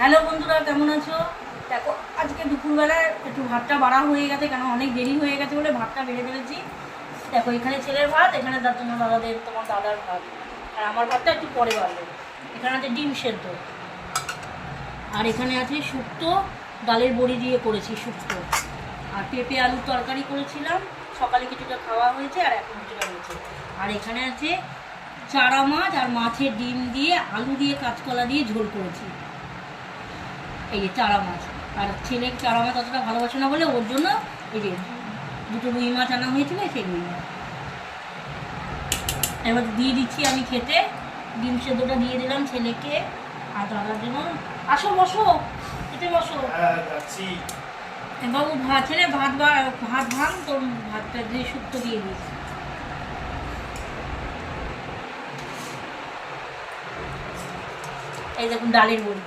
Hello বন্ধুরা, কেমন আছো? দেখো আজকে দুপুরবেলায় একটু ভাতটা বাড়া হয়ে গেছে, কেন অনেক দেরি হয়ে গেছে বলে ভাতটা বেড়ে ফেলেছি। দেখো এখানে ছেলের ভাত, এখানে তোমার দাদার ভাত, আর আমার ভাতটা একটু পরে বাড়বে। এখানে আছে ডিম সেদ্ধ, আর এখানে আছে শুক্তো, ডালের বড়ি দিয়ে করেছি শুক্তো, আর পেঁপে আলুর তরকারি করেছিলাম, সকালে কিছুটা খাওয়া হয়েছে আর এখন কিছুটা হয়েছে। আর এখানে আছে চারা মাছ আর মাছের ডিম দিয়ে আলু দিয়ে কাঁচকলা দিয়ে ঝোল করেছি। এই যে চারা মাছ, আর ছেলে চারা মাছ অতটা ভালোবাসে না বলে ওর জন্য এই যে দুটো রুই মাছ আনা হয়েছিল, সেই রুই মাছ। এবার দিয়ে দিচ্ছি আমি খেতে, ডিম সেদ্ধটা দিয়ে দিলাম ছেলেকে আর দাদার জন্য। আসো বসো, খেতে বসো বাবু। ছেলে ভাত ভাঙ, তোর ভাতটা দিয়ে শুক্তো দিয়ে দিস। এই দেখুন ডালের বড়ি।